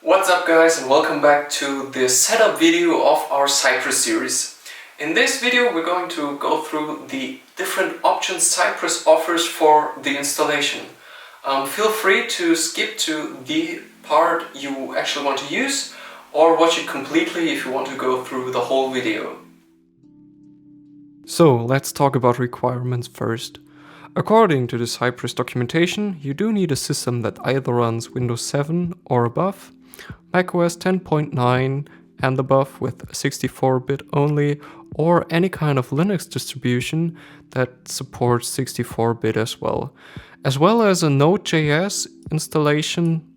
What's up guys, and welcome back to the setup video of our Cypress series. In this video we're going to go through the different options Cypress offers for the installation. Feel free to skip to the part you actually want to use or watch it completely if you want to go through the whole video. So let's talk about requirements first. According to the Cypress documentation, you do need a system that either runs Windows 7 or above, macOS 10.9 and above with 64-bit only, or any kind of Linux distribution that supports 64-bit as well as a Node.js installation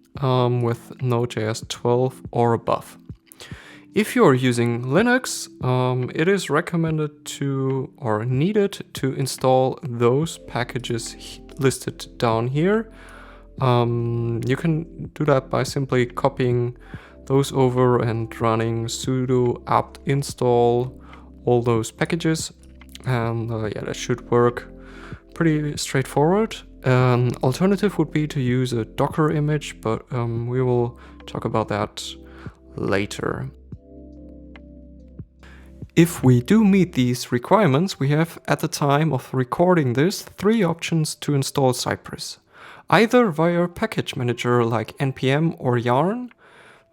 with Node.js 12 or above. If you're using Linux, it is recommended to or needed to install those packages listed down here. You can do that by simply copying those over and running sudo apt install all those packages, and yeah, that should work pretty straightforward. An alternative would be to use a Docker image, but we will talk about that later. If we do meet these requirements, we have at the time of recording this 3 options to install Cypress. Either via package manager like npm or yarn,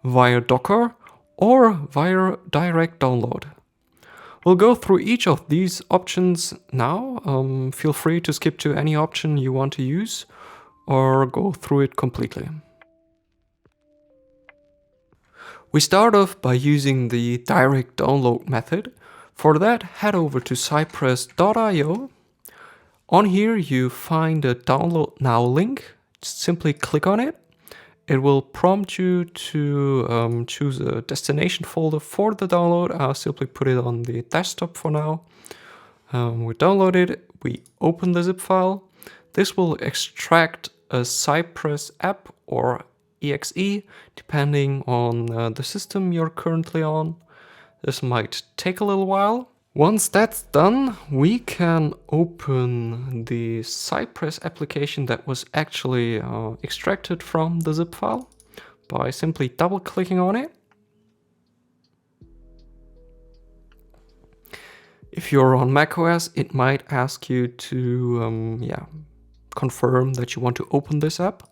via Docker, or via direct download. We'll go through each of these options now. Feel free to skip to any option you want to use or go through it completely. We start off by using the direct download method. For that, head over to cypress.io. On here you find a download now link. Just simply click on it. It will prompt you to choose a destination folder for the download. I'll simply put it on the desktop for now. We download it, we open the zip file. This will extract a Cypress app or exe, depending on the system you're currently on. This might take a little while. Once that's done, we can open the Cypress application that was actually extracted from the zip file by simply double-clicking on it. If you're on macOS, it might ask you to confirm that you want to open this app.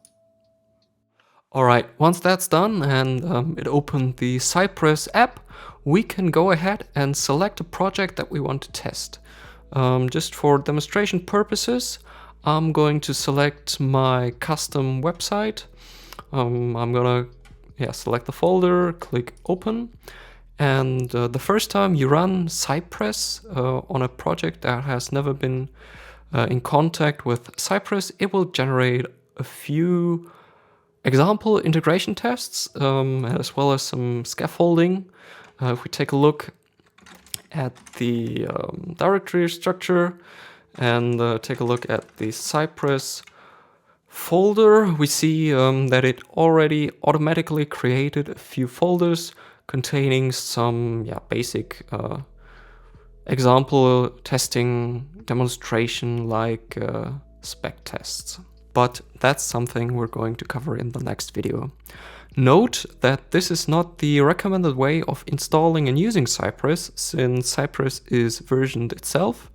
Alright, once that's done and it opened the Cypress app, we can go ahead and select a project that we want to test. Just for demonstration purposes, I'm going to select my custom website. I'm gonna select the folder, click open, and the first time you run Cypress on a project that has never been in contact with Cypress, it will generate a few example integration tests as well as some scaffolding. If we take a look at the directory structure and take a look at the Cypress folder, we see that it already automatically created a few folders containing some basic example testing demonstration like spec tests. But that's something we're going to cover in the next video. Note that this is not the recommended way of installing and using Cypress, since Cypress is versioned itself,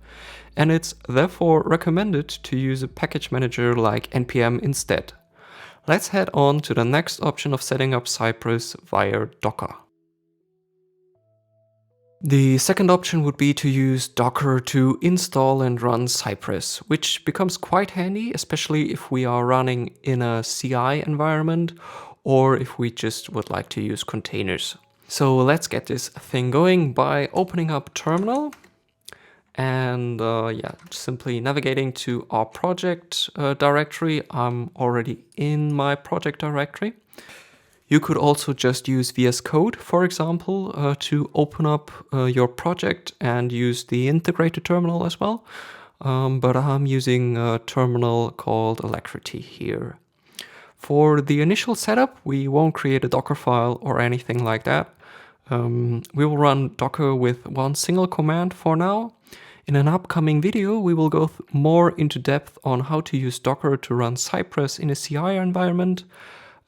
and it's therefore recommended to use a package manager like npm instead. Let's head on to the next option of setting up Cypress via Docker. The second option would be to use Docker to install and run Cypress, which becomes quite handy, especially if we are running in a CI environment or if we just would like to use containers. So let's get this thing going by opening up Terminal and simply navigating to our project directory. I'm already in my project directory. You could also just use VS Code, for example, to open up your project and use the integrated terminal as well. But I'm using a terminal called Alacrity here. For the initial setup, we won't create a Docker file or anything like that. We will run Docker with one single command for now. In an upcoming video, we will go more into depth on how to use Docker to run Cypress in a CI environment.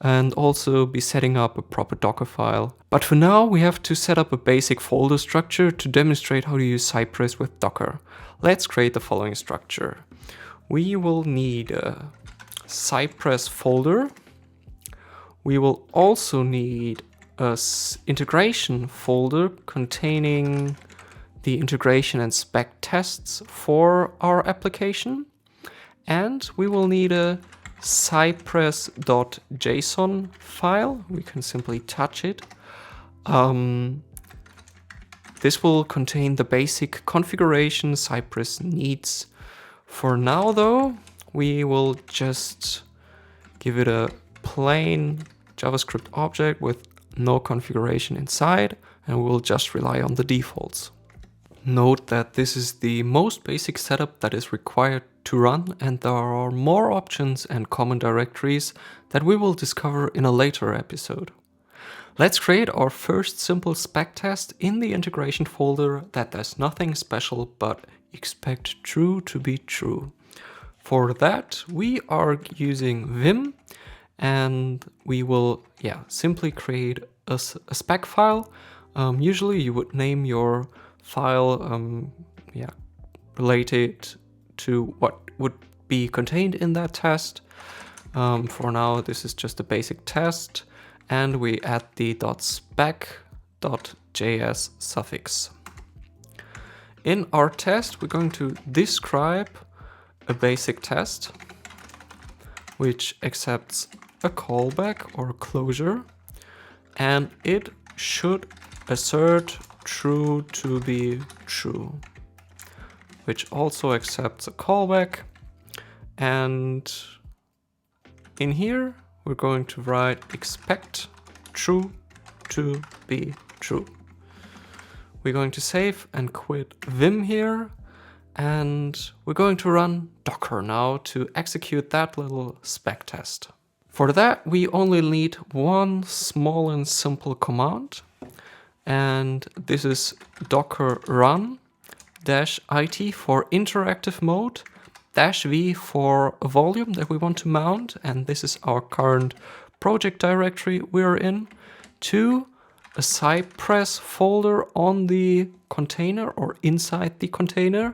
and also be setting up a proper Docker file. But for now, we have to set up a basic folder structure to demonstrate how to use Cypress with Docker. Let's create the following structure. We will need a Cypress folder. We will also need a integration folder containing the integration and spec tests for our application. And we will need a cypress.json file. We can simply touch it. This will contain the basic configuration Cypress needs. For now though, we will just give it a plain JavaScript object with no configuration inside, and we will just rely on the defaults. Note that this is the most basic setup that is required to run, and there are more options and common directories that we will discover in a later episode. Let's create our first simple spec test in the integration folder that does nothing special but expect true to be true. For that, we are using Vim, and we will simply create a spec file. Usually you would name your file related to what would be contained in that test. For now, this is just a basic test, and we add the .spec.js suffix. In our test, we're going to describe a basic test which accepts a callback or a closure, and it should assert true to be true, which also accepts a callback. And in here, we're going to write expect true to be true. We're going to save and quit Vim here, and we're going to run Docker now to execute that little spec test. For that, we only need one small and simple command, and this is docker run -it for interactive mode, -v for a volume that we want to mount, and this is our current project directory we're in, to a Cypress folder on the container or inside the container.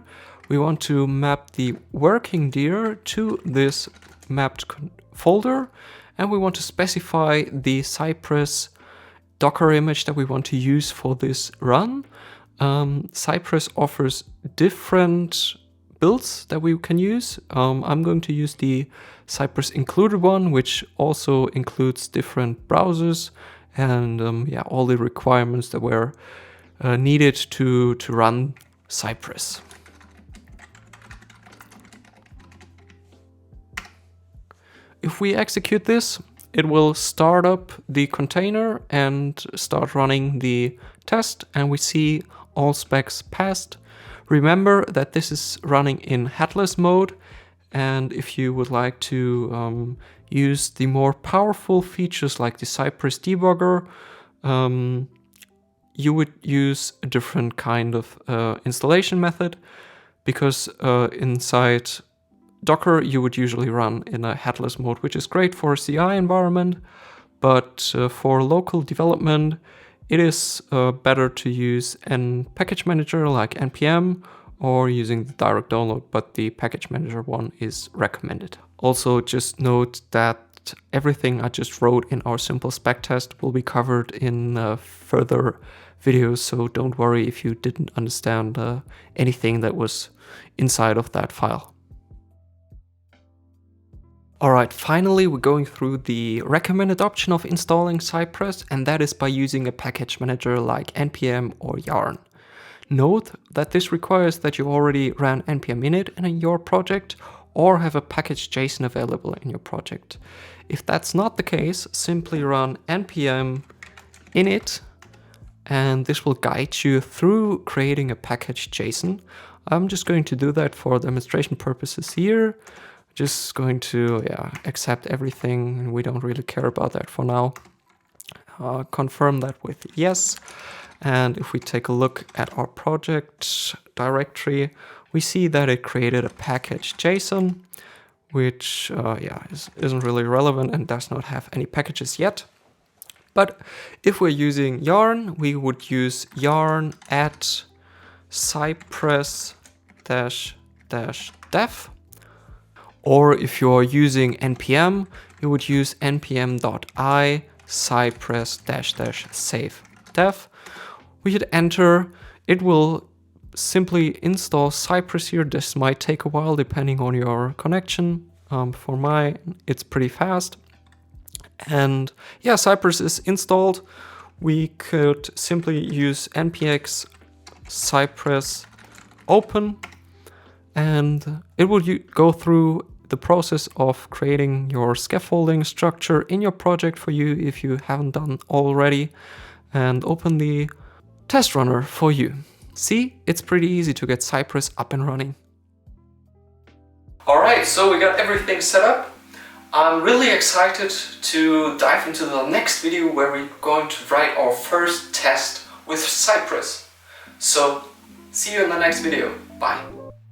We want to map the working dir to this mapped folder, and we want to specify the Cypress Docker image that we want to use for this run. Cypress offers different builds that we can use. I'm going to use the Cypress included one, which also includes different browsers and all the requirements that were needed to run Cypress. If we execute this, it will start up the container and start running the test, and we see all specs passed. Remember that this is running in headless mode, and if you would like to use the more powerful features like the Cypress debugger, you would use a different kind of installation method, because inside Docker you would usually run in a headless mode, which is great for a CI environment, but for local development it is better to use a package manager like npm or using the direct download, but the package manager one is recommended. Also, just note that everything I just wrote in our simple spec test will be covered in further videos, so don't worry if you didn't understand anything that was inside of that file. Alright, finally we're going through the recommended option of installing Cypress, and that is by using a package manager like npm or yarn. Note that this requires that you already ran npm init in your project or have a package JSON available in your project. If that's not the case, simply run npm init, and this will guide you through creating a package JSON. I'm just going to do that for demonstration purposes here. Just going to accept everything, and we don't really care about that for now. Confirm that with yes. And if we take a look at our project directory, we see that it created a package JSON. which isn't really relevant and does not have any packages yet. But if we're using yarn, we would use yarn at cypress -dev. Or if you're using npm, you would use npm.i cypress-save dev. We hit enter. It will simply install Cypress here. This might take a while depending on your connection. For mine, it's pretty fast. And yeah, Cypress is installed. We could simply use npx cypress open, and it will go through the process of creating your scaffolding structure in your project for you if you haven't done already, and open the test runner for you. See, it's pretty easy to get Cypress up and running. Alright, so we got everything set up. I'm really excited to dive into the next video where we're going to write our first test with Cypress. So, see you in the next video. Bye.